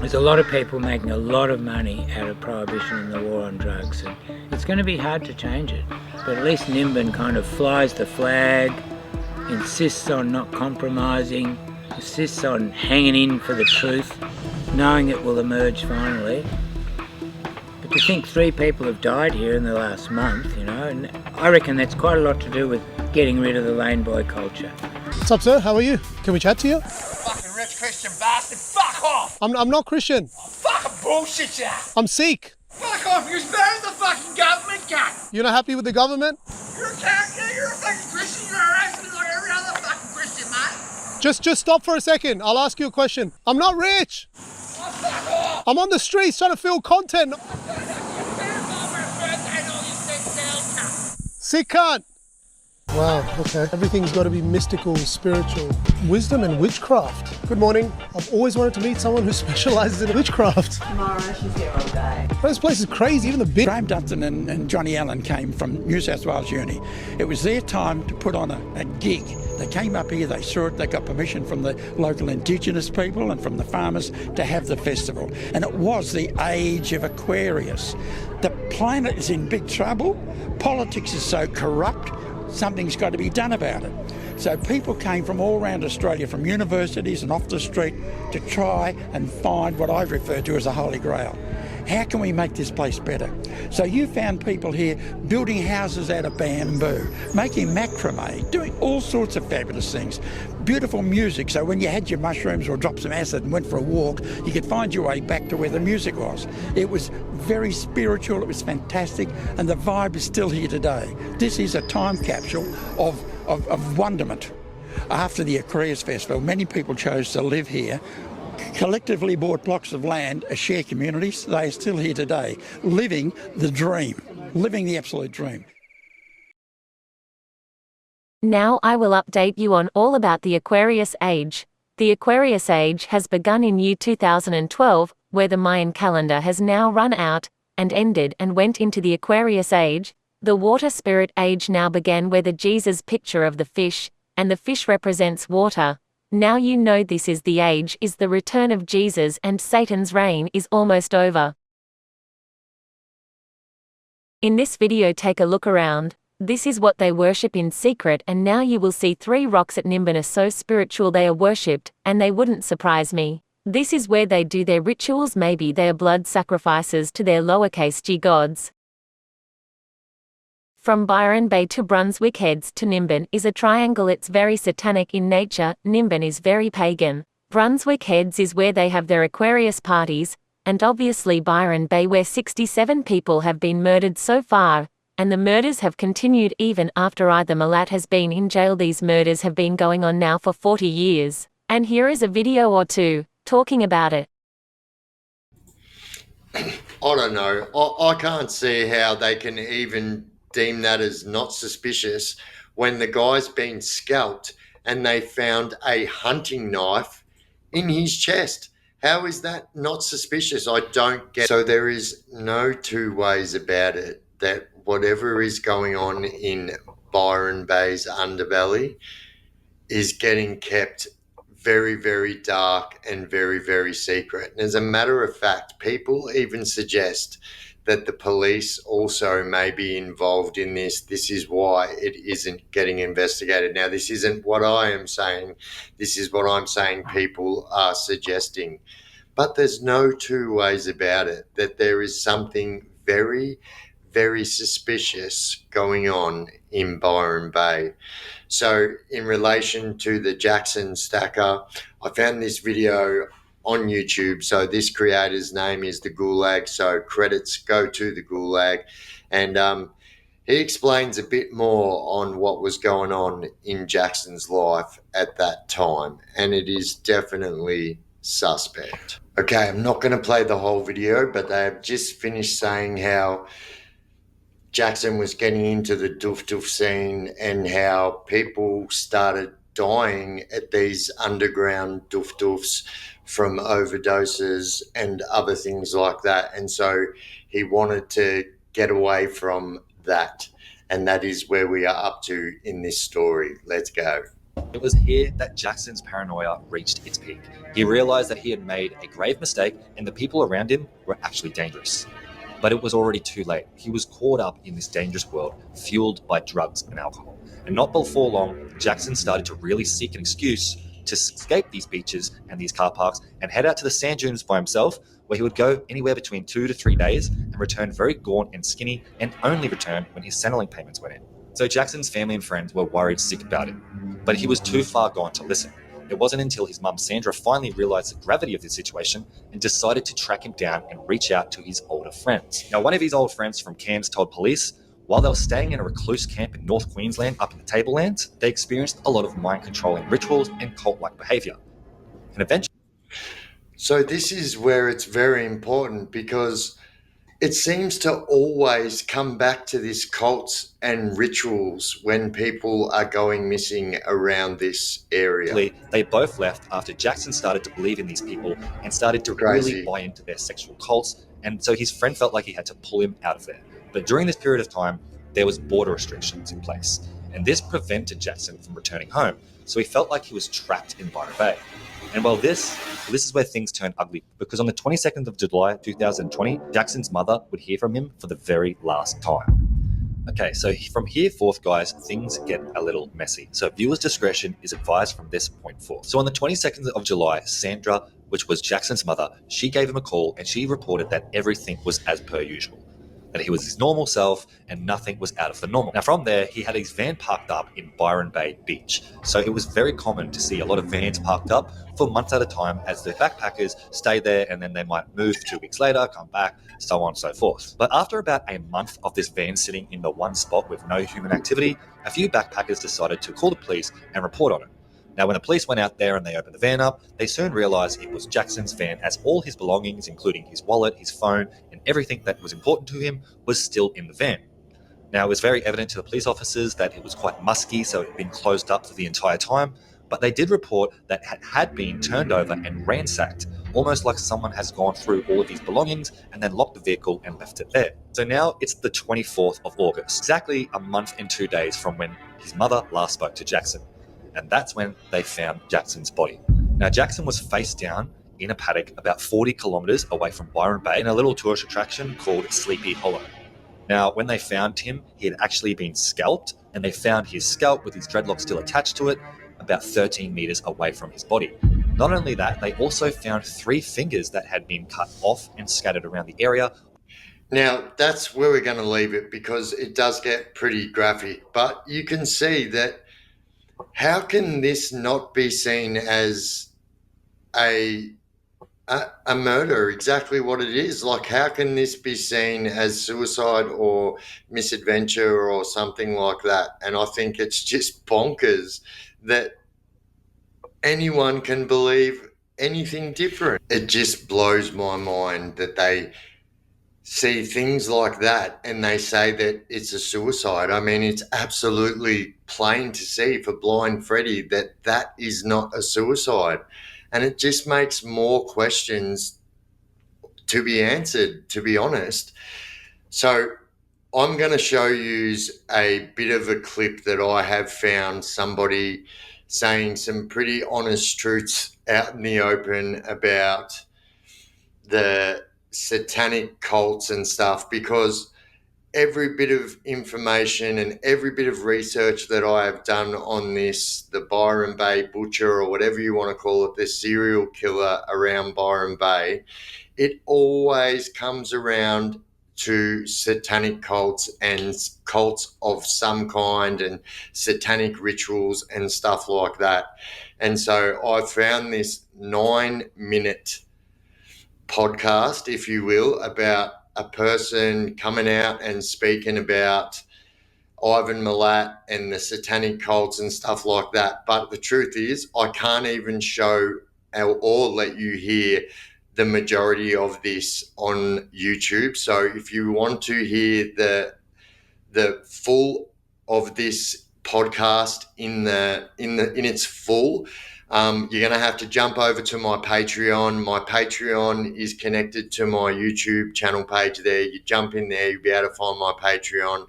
There's a lot of people making a lot of money out of prohibition and the war on drugs, and it's going to be hard to change it. But at least Nimbin kind of flies the flag, insists on not compromising, insists on hanging in for the truth, knowing it will emerge finally. But to think 3 people have died here in the last month, you know, and I reckon that's quite a lot to do with getting rid of the lane boy culture. What's up, sir? How are you? Can we chat to you? Fucking rich Christian bastard, fuck off! I'm not Christian. Fucking bullshit, yeah! I'm Sikh. Fuck off, you're better than the fucking government, cunt! You're not happy with the government? You're a cunt, yeah, you're a fucking Christian, you're arrested like every other fucking Christian, mate! Just stop for a second. I'll ask you a question. I'm not rich. Oh, fuck off! I'm on the streets trying to fill content. Sikh cunt. Wow, okay. Everything's got to be mystical, spiritual. Wisdom and witchcraft. Good morning. I've always wanted to meet someone who specialises in witchcraft. Tomorrow, she's here all day. This place is crazy, even the big... Graham Dunstan and Johnny Allen came from New South Wales Uni. It was their time to put on a gig. They came up here, they saw it, they got permission from the local Indigenous people and from the farmers to have the festival. And it was the age of Aquarius. The planet is in big trouble. Politics is so corrupt. Something's got to be done about it. So people came from all around Australia, from universities and off the street, to try and find what I've referred to as the Holy Grail. How can we make this place better? So you found people here building houses out of bamboo, making macrame, doing all sorts of fabulous things. Beautiful music, so when you had your mushrooms or dropped some acid and went for a walk, you could find your way back to where the music was. It was very spiritual, it was fantastic, and the vibe is still here today. This is a time capsule of wonderment. After the Aquarius Festival, many people chose to live here, collectively bought blocks of land as share communities. They are still here today, living the dream, living the absolute dream. Now I will update you on all about the Aquarius Age. The Aquarius Age has begun in year 2012, where the Mayan calendar has now run out and ended and went into the Aquarius Age. The Water Spirit Age now began, where the Jesus picture of the fish, and the fish represents water. Now you know this is the age, is the return of Jesus, and Satan's reign is almost over. In this video, take a look around. This is what they worship in secret, and now you will see 3 rocks at Nimbin are so spiritual they are worshipped, and they wouldn't surprise me. This is where they do their rituals, maybe they are blood sacrifices to their lowercase g gods. From Byron Bay to Brunswick Heads to Nimbin is a triangle. It's very satanic in nature. Nimbin is very pagan. Brunswick Heads is where they have their Aquarius parties, and obviously Byron Bay, where 67 people have been murdered so far, and the murders have continued even after either Malat has been in jail. These murders have been going on now for 40 years, and here is a video or two talking about it. I don't know. I can't see how they can even deem that as not suspicious when the guy's been scalped and they found a hunting knife in his chest. How is that not suspicious? I don't get. So there is no 2 ways about it that whatever is going on in Byron Bay's underbelly is getting kept very, very dark and very, very secret. And as a matter of fact, people even suggest that the police also may be involved in this. This is why it isn't getting investigated. Now, this isn't what I am saying. This is what I'm saying people are suggesting. But there's no 2 ways about it that there is something very, very suspicious going on in Byron Bay. So in relation to the Jackson stacker, I found this video on YouTube. So this creator's name is The Gulag, so credits go to The Gulag. And he explains a bit more on what was going on in Jackson's life at that time, and it is definitely suspect. Okay, I'm not going to play the whole video, but they have just finished saying how Jackson was getting into the doof scene and how people started dying at these underground doofs from overdoses and other things like that. And so he wanted to get away from that. And that is where we are up to in this story. Let's go. It was here that Jackson's paranoia reached its peak. He realized that he had made a grave mistake and the people around him were actually dangerous. But it was already too late. He was caught up in this dangerous world, fueled by drugs and alcohol. And not before long, Jackson started to really seek an excuse to escape these beaches and these car parks and head out to the sand dunes by himself, where he would go anywhere between 2 to 3 days and return very gaunt and skinny, and only return when his Centrelink payments went in. So Jackson's family and friends were worried sick about him, but he was too far gone to listen. It wasn't until his mum Sandra finally realised the gravity of the situation and decided to track him down and reach out to his older friends. Now, one of his old friends from Cairns told police while they were staying in a recluse camp in North Queensland up in the Tablelands, they experienced a lot of mind-controlling rituals and cult-like behaviour. And eventually... So this is where it's very important, because it seems to always come back to this cults and rituals when people are going missing around this area. They both left after Jackson started to believe in these people and started to really buy into their sexual cults, and so his friend felt like he had to pull him out of there. But during this period of time, there was border restrictions in place, and this prevented Jackson from returning home, so he felt like he was trapped in Byron Bay. And well, this is where things turned ugly, because on the 22nd of July 2020, Jackson's mother would hear from him for the very last time. Okay, so from here forth, guys, things get a little messy. So viewers' discretion is advised from this point forth. So on the 22nd of July, Sandra, which was Jackson's mother, she gave him a call and she reported that everything was as per usual, that he was his normal self and nothing was out of the normal. Now from there, he had his van parked up in Byron Bay Beach. So it was very common to see a lot of vans parked up for months at a time as the backpackers stay there, and then they might move 2 weeks later, come back, so on and so forth. But after about a month of this van sitting in the one spot with no human activity, a few backpackers decided to call the police and report on it. Now, when the police went out there and they opened the van up, they soon realised it was Jackson's van, as all his belongings, including his wallet, his phone, and everything that was important to him was still in the van. Now, it was very evident to the police officers that it was quite musky, so it had been closed up for the entire time, but they did report that it had been turned over and ransacked, almost like someone has gone through all of his belongings and then locked the vehicle and left it there. So now it's the 24th of August, exactly a month and 2 days from when his mother last spoke to Jackson. And that's when they found Jackson's body. Now, Jackson was face down in a paddock about 40 kilometres away from Byron Bay in a little tourist attraction called Sleepy Hollow. Now, when they found him, he had actually been scalped, and they found his scalp with his dreadlocks still attached to it about 13 metres away from his body. Not only that, they also found 3 fingers that had been cut off and scattered around the area. Now, that's where we're going to leave it, because it does get pretty graphic, but you can see that how can this not be seen as a murder, exactly what it is? Like, how can this be seen as suicide or misadventure or something like that? And I think it's just bonkers that anyone can believe anything different. It just blows my mind that they see things like that and they say that it's a suicide. I mean, it's absolutely plain to see for blind Freddy that that is not a suicide. And it just makes more questions to be answered, to be honest. So I'm going to show you a bit of a clip that I have found somebody saying some pretty honest truths out in the open about the satanic cults and stuff, because every bit of information and every bit of research that I have done on this, the Byron Bay butcher or whatever you want to call it, the serial killer around Byron Bay, it always comes around to satanic cults and cults of some kind and satanic rituals and stuff like that. And so I found this 9-minute podcast, if you will, about a person coming out and speaking about Ivan Milat and the satanic cults and stuff like that. But the truth is, I can't even show or let you hear the majority of this on YouTube. So if you want to hear the full of this podcast in its full, you're going to have to jump over to my Patreon. My Patreon is connected to my YouTube channel page there. You jump in there, you'll be able to find my Patreon,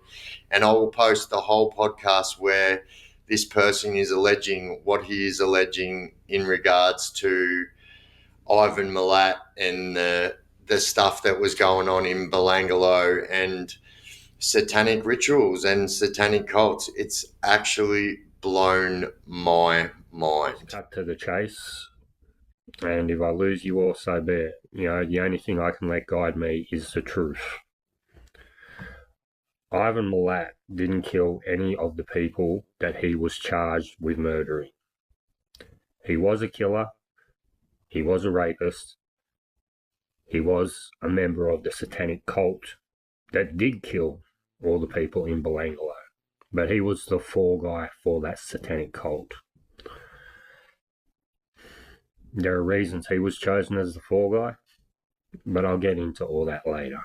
and I will post the whole podcast where this person is alleging what he is alleging in regards to Ivan Milat and the stuff that was going on in Belangolo and satanic rituals and satanic cults. It's actually blown my mind. Cut to the chase. And if I lose you all, so be it. You know, the only thing I can let guide me is the truth. Ivan Milat didn't kill any of the people that he was charged with murdering. He was a killer. He was a rapist. He was a member of the satanic cult that did kill all the people in Belangolo. But he was the fall guy for that satanic cult. There are reasons he was chosen as the fall guy, but I'll get into all that later.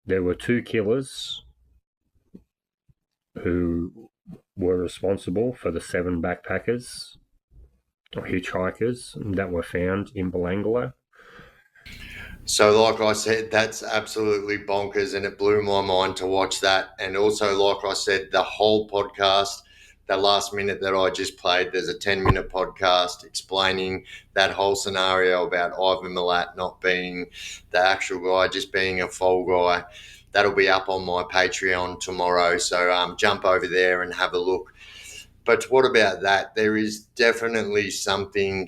There were 2 killers who were responsible for the 7 backpackers or hitchhikers that were found in Belangolo. So like I said, that's absolutely bonkers, and it blew my mind to watch that. And also, like I said, the whole podcast, the last minute that I just played, there's a 10-minute podcast explaining that whole scenario about Ivan Milat not being the actual guy, just being a fall guy. That'll be up on my Patreon tomorrow, so jump over there and have a look. But what about that? There is definitely something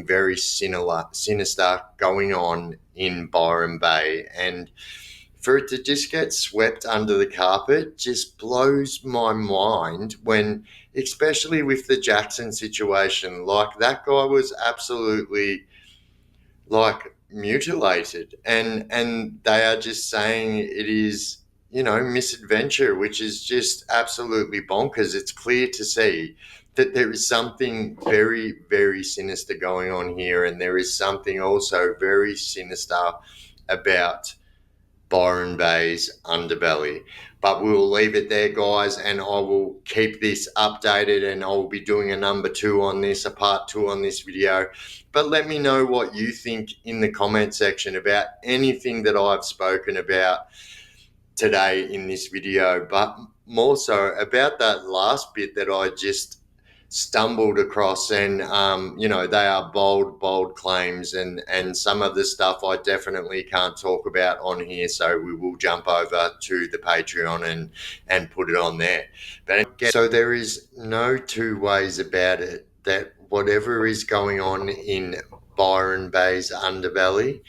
very sinister going on in Byron Bay, and for it to just get swept under the carpet just blows my mind when, especially with the Jackson situation, like that guy was absolutely like mutilated, and they are just saying it is, you know, misadventure, which is just absolutely bonkers. It's clear to see that there is something very, very sinister going on here, and there is something also very sinister about Byron Bay's underbelly. But we'll leave it there, guys, and I will keep this updated, and I'll be doing a number 2 on this, a part 2 on this video. But let me know what you think in the comment section about anything that I've spoken about today in this video, but more so about that last bit that I just stumbled across. And you know, they are bold claims, and some of the stuff I definitely can't talk about on here, so we will jump over to the Patreon and put it on there. But so there is no 2 ways about it that whatever is going on in Byron Bay's underbelly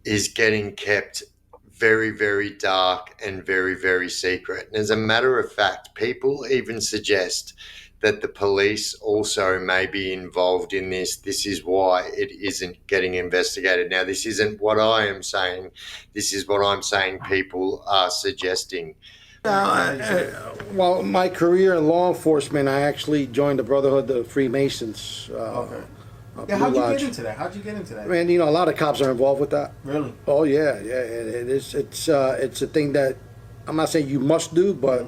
is getting kept very, very dark and very, very secret. And as a matter of fact, people even suggest that the police also may be involved in this. This is why it isn't getting investigated. Now, this isn't what I am saying. This is what I'm saying people are suggesting. Well, my career in law enforcement, I actually joined the Brotherhood of Freemasons. Okay. Yeah, how'd you get into that? How'd you get into that? Man, you know, a lot of cops are involved with that. Really? Oh yeah. It is. It's a thing that I'm not saying you must do, but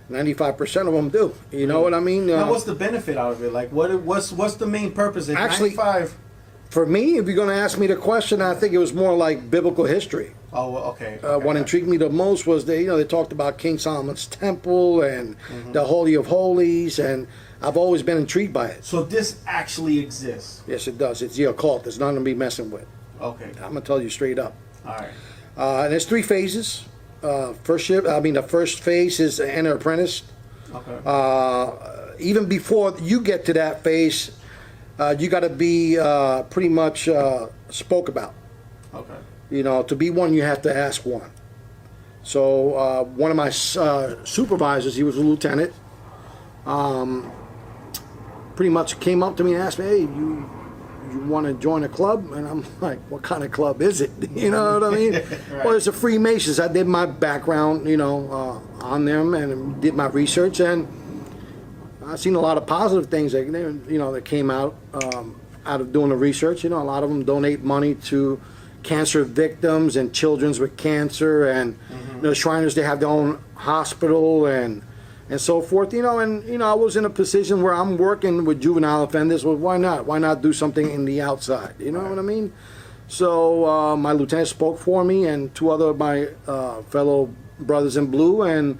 95% of them do. You know what I mean? Now, what's the benefit out of it? Like, what's the main purpose? Actually, 95. For me, if you're going to ask me the question, I think it was more like biblical history. Oh, okay. What intrigued me the most was they talked about King Solomon's temple and the Holy of Holies, and I've always been intrigued by it. So this actually exists? Yes, it does. It's the occult. It's nothing to be messing with. Okay. I'm gonna tell you straight up. All right. And there's 3 phases. The first phase is enter apprentice. Okay. Even before you get to that phase, you got to be pretty much spoke about. Okay. You know, to be one, you have to ask one. So one of my supervisors, he was a lieutenant, pretty much came up to me and asked me, "Hey, you want to join a club?" And I'm like, "What kind of club is it?" You know what I mean? Right. Well, it's a Freemasons. I did my background, on them, and did my research, and I've seen a lot of positive things that came out of doing the research. A lot of them donate money to cancer victims and children with cancer, and the Shriners, they have their own hospital and so forth. And I was in a position where I'm working with juvenile offenders. Well, why not? Why not do something in the outside? You know what I mean? So my lieutenant spoke for me, and 2 other of my fellow brothers in blue, and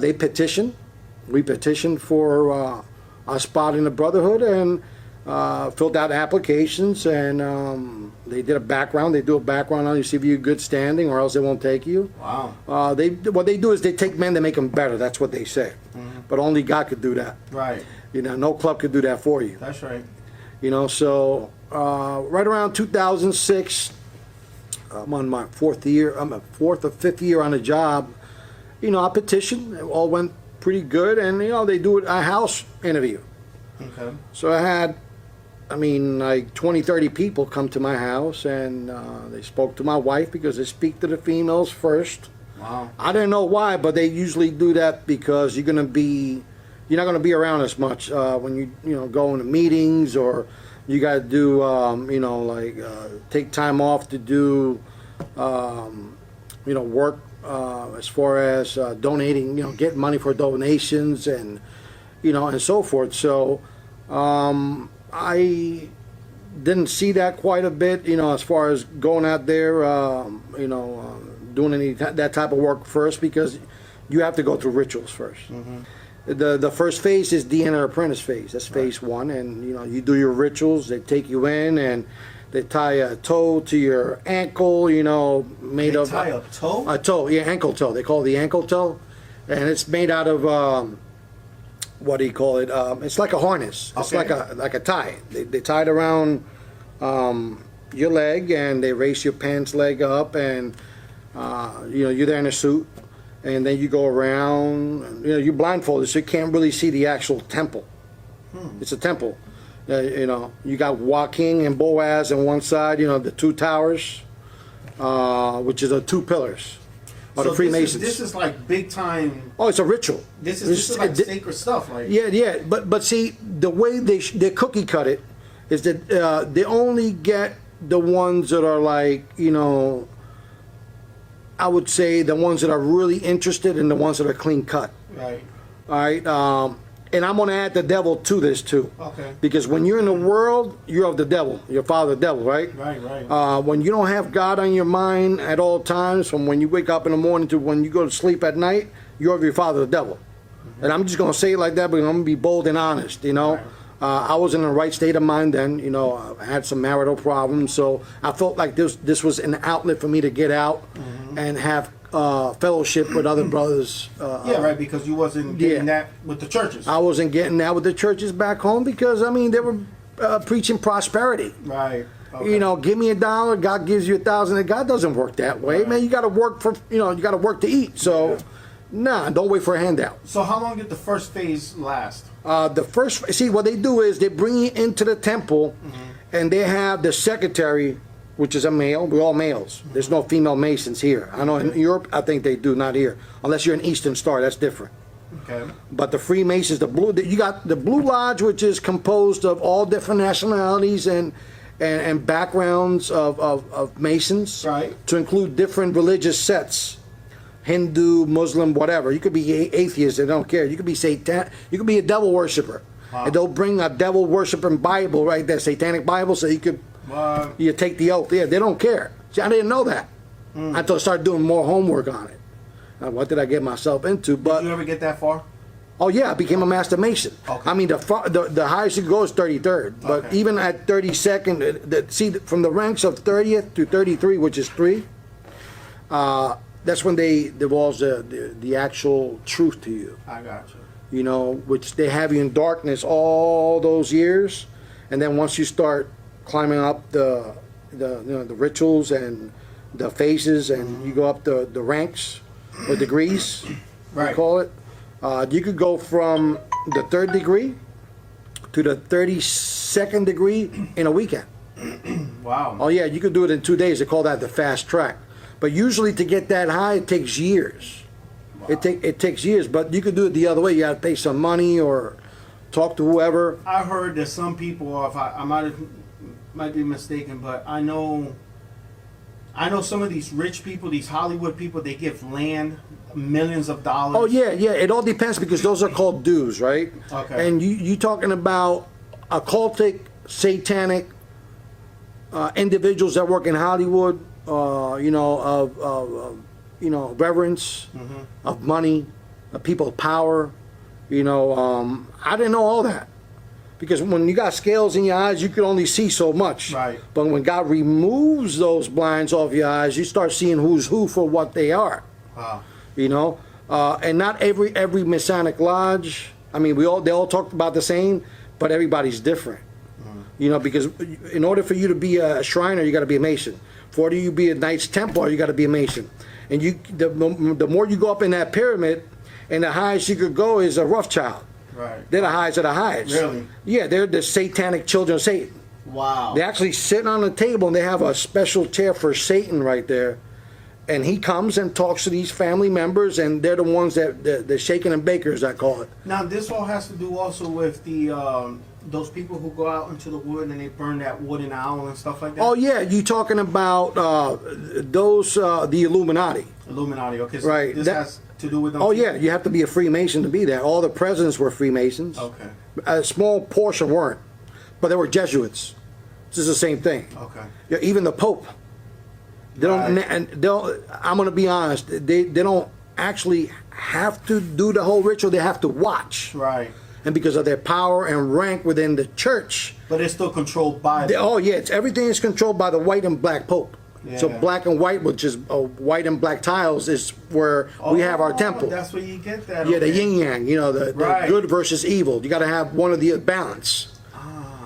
they petitioned. we petitioned for a spot in the Brotherhood and filled out applications, and they did a background. They do a background on you, see if you're good standing, or else they won't take you. Wow. What they do is they take men to make them better. That's what they say. But only God could do that. Right. You know, no club could do that for you. That's right. You know, so right around 2006, I'm on my fourth or fifth year on the job. You know, I petitioned. It all went pretty good, and you know, they do a house interview. Okay. So I had, like 20, 30 people come to my house, and they spoke to my wife because they speak to the females first. Wow. I didn't know why, but they usually do that because you're not going to be around as much when you go into meetings, or you got to do take time off to do work as far as donating, getting money for donations and and so forth. So I didn't see that quite a bit, as far as going out there, doing that type of work first, because you have to go through rituals first. The first phase is the inner apprentice phase. That's phase one, and you do your rituals. They take you in and they tie a toe to your ankle. Made of tie a toe. A toe, yeah, ankle toe. They call it the ankle toe, and it's made out of what do you call it? It's like a harness. It's like a tie. They tie it around your leg, and they raise your pants leg up, and you're there in a suit. And then you go around, you're blindfolded, so you can't really see the actual temple. It's a temple. You got Joaquin and Boaz on one side, the two towers, which is the two pillars of the Freemasons. This is like big time. Oh, it's a ritual. This is like sacred stuff. Like yeah. But see, the way they cookie cut it is that they only get the ones that are like, I would say the ones that are really interested and the ones that are clean cut. Right. All right. And I'm going to add the devil to this too. Okay. Because when you're in the world, you're of the devil. Your father, the devil, right? Right. When you don't have God on your mind at all times, from when you wake up in the morning to when you go to sleep at night, you're of your father, the devil. And I'm just going to say it like that, but I'm going to be bold and honest, Right. I was in the right state of mind then, I had some marital problems, so I felt like this was an outlet for me to get out and have fellowship with other brothers. Right, because you wasn't getting that with the churches. I wasn't getting that with the churches back home because, they were preaching prosperity. Right. Okay. Give me $1, God gives you 1,000. God doesn't work that way, man. You got to work you got to work to eat. So, nah, don't wait for a handout. So how long did the first phase last? What they do is they bring you into the temple, and they have the secretary, which is a male. We're all males. There's no female Masons here. I know in Europe, I think they do, not here. Unless you're an Eastern Star, that's different. Okay. But the Freemasons, you got the Blue Lodge, which is composed of all different nationalities and backgrounds of Masons, right, to include different religious sets. Hindu, Muslim, whatever. You could be atheist, they don't care. You could be Satan. You could be a devil worshiper. Wow. And they'll bring a devil worshiping Bible right there, satanic Bible, so you could you take the oath. Yeah, they don't care. See, I didn't know that until I started doing more homework on it. Now, what did I get myself into? But did you ever get that far? Oh yeah, I became a master Mason. Okay. The highest you can go is 33rd, but even at 32nd, see, from the ranks of 30th to 33, which is 3. That's when they divulge the actual truth to you. I got you. Which they have you in darkness all those years, and then once you start climbing up the rituals and the phases, and you go up the ranks or degrees, right, we call it. You could go from the 3rd degree to the 32nd degree in a weekend. Wow. Oh yeah, you could do it in 2 days. They call that the fast track. But usually to get that high, it takes years. Wow. It takes years, but you could do it the other way. You got to pay some money or talk to whoever. I heard that some people, if I might be mistaken, but I know some of these rich people, these Hollywood people, they give land, millions of dollars. Oh yeah. It all depends, because those are called dues, right? Okay. And you talking about occultic, satanic individuals that work in Hollywood. Reverence, of money, of people of power, You know, I didn't know all that. Because when you got scales in your eyes, you can only see so much. Right. But when God removes those blinds off your eyes, you start seeing who's who for what they are. Wow. You know, and not every Masonic lodge. I mean, they all talk about the same, but everybody's different. You know, because in order for you to be a Shriner, you got to be a Mason. For you to be a Knights Templar, you got to be a Mason. And the more you go up in that pyramid, and the highest you could go is a Rothschild. Right. They're the highest of the highest. Really? Yeah, they're the satanic children of Satan. Wow. They actually sit on the table and they have a special chair for Satan right there. And he comes and talks to these family members, and they're the ones that the shaking and bakers, I call it. Now, this all has to do also with the those people who go out into the wood and they burn that wooden owl and stuff like that. Oh yeah, you talking about those the Illuminati? Illuminati. Okay, so right. This has to do with them. Oh too? yeah, you have to be a Freemason to be there. All the presidents were Freemasons. Okay. A small portion weren't, but they were Jesuits. This is the same thing. Okay. Yeah, even the Pope. They don't. And they'll. I'm going to be honest. They don't actually have to do the whole ritual. They have to watch. Right. And because of their power and rank within the church. But it's still controlled by them. Oh yeah, everything is controlled by the white and black Pope. Yeah. So black and white, which is white and black tiles, is where we have our temple. That's where you get that. Yeah, okay. the yin yang. You know, the good versus evil. You got to have one of the balance.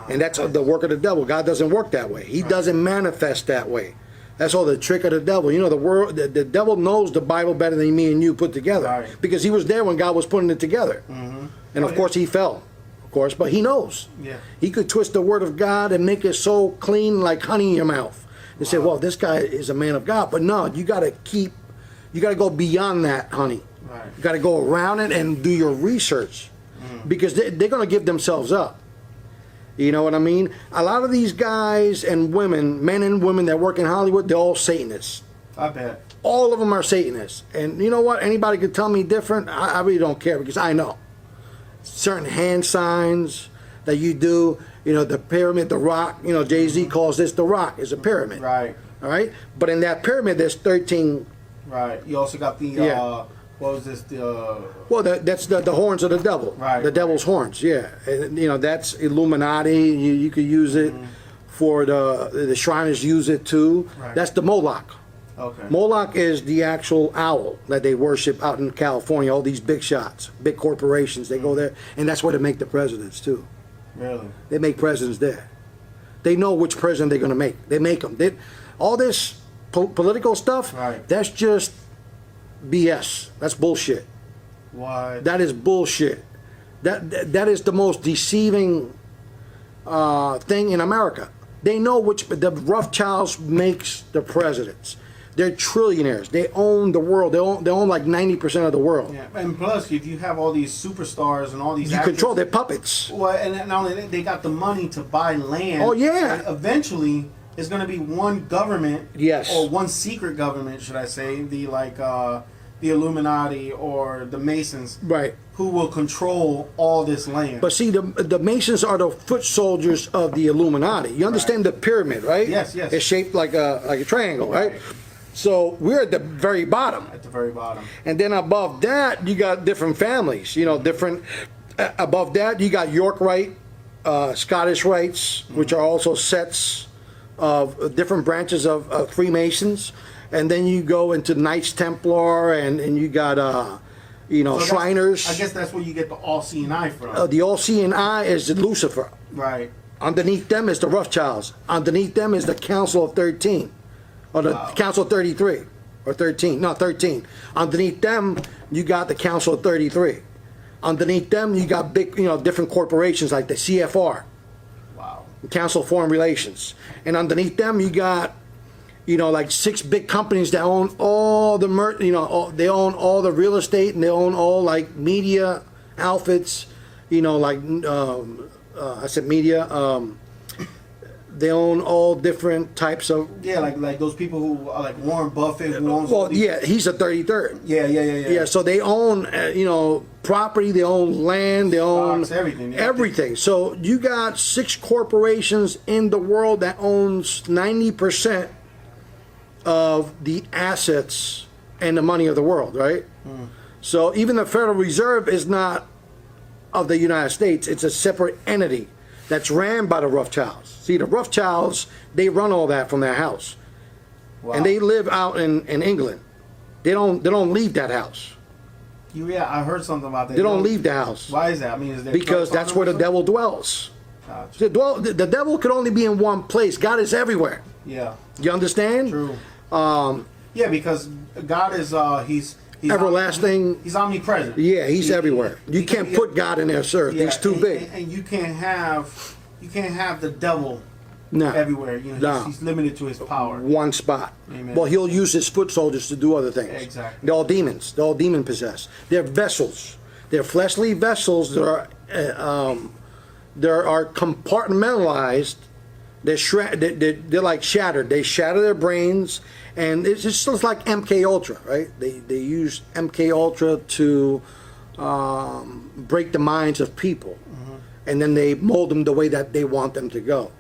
And that's the work of the devil. God doesn't work that way. He doesn't manifest that way. That's all the trick of the devil. You know, the devil knows the Bible better than me and you put together. Because he was there when God was putting it together. Mm-hmm. And of course he fell. Of course, but he knows. Yeah. He could twist the word of God and make it so clean like honey in your mouth. And say, well, this guy is a man of God. But no, you got to go beyond that, honey. Right. You got to go around it and do your research. Because they're going to give themselves up. You know what I mean? A lot of these guys and women, men and women that work in Hollywood, they're all Satanists. I bet. All of them are Satanists. And you know what? Anybody could tell me different. I really don't care because I know. Certain hand signs that you do, you know, the pyramid, the rock, you know, Jay-Z calls this the rock. It's a pyramid. Right. All right? But in that pyramid, there's 13. Right. You also got the, what was this? Well, that's the horns of the devil. Right. The devil's horns, yeah. And, you know, that's Illuminati. You could use it for the Shriners use it too. Right. That's the Moloch. Okay. Moloch is the actual owl that they worship out in California. All these big shots, big corporations, they go there. And that's where they make the presidents too. Really? They make presidents there. They know which president they're going to make. They make them. All this political stuff, that's just BS. That's bullshit. Why? That is bullshit. That is the most deceiving thing in America. They know which the Rothschilds makes the presidents. They're trillionaires. They own the world. They own like 90% of the world. Yeah, and plus, if you have all these superstars and all these You actors, control their puppets. Well, and not only that, they got the money to buy land. Oh, yeah. And eventually, it's going to be one government. Yes. Or one secret government, should I say? The Illuminati or the Masons. Right. Who will control all this land. But see, the Masons are the foot soldiers of the Illuminati. You understand the pyramid, right? Yes, yes. It's shaped like a triangle, right? So we're at the very bottom. At the very bottom. And then above that, you got different families. You know, different. Above that, you got York Rite, Scottish Rites, which are also sets of different branches of Freemasons. And then you go into Knights Templar, and you got so Shriners. I guess that's where you get the all-seeing eye from. The all-seeing eye is Lucifer. Right. Underneath them is the Rothschilds. Underneath them is the Council of 13. Or the Council of 33. Or 13. No, 13. Underneath them, you got the Council of 33. Underneath them, you got big, different corporations like the CFR. Wow. The Council of Foreign Relations. And underneath them, you got, like 6 big companies that own all the, they own all the real estate, and they own all, like, media outfits, I said media, they own all different types of... Yeah, like those people who are like Warren Buffett who owns... Well, yeah, he's a 33rd. Yeah. Yeah, so they own, property, they own land, they own... Stocks, everything. Everything. So you got 6 corporations in the world that owns 90% of the assets and the money of the world, right? So even the Federal Reserve is not of the United States. It's a separate entity that's ran by the Rothschilds. See, the Rothschilds, they run all that from their house. Wow. And they live out in England. They don't leave that house. Yeah, I heard something about that. They don't leave the house. Why is that? I mean, is there because drugs that's on where the them or devil dwells. Gotcha. The devil could only be in one place. God is everywhere. something? Yeah, You understand? true. Um, Yeah, because God is he's everlasting. He's omnipresent. Yeah, he's everywhere. You he can't can- put God in this earth. Yeah, He's too and, big. and you can't have the devil No. everywhere. You know, No. he's limited to his power. One spot. Amen. Well, he'll use his foot soldiers to do other things. Exactly. They're all demons. They're all demon possessed. They're vessels. They're fleshly vessels that are compartmentalized. They're like shattered. They shatter their brains, and it's just like MK Ultra, right? They use MK Ultra to break the minds of people, and then they mold them the way that they want them to go.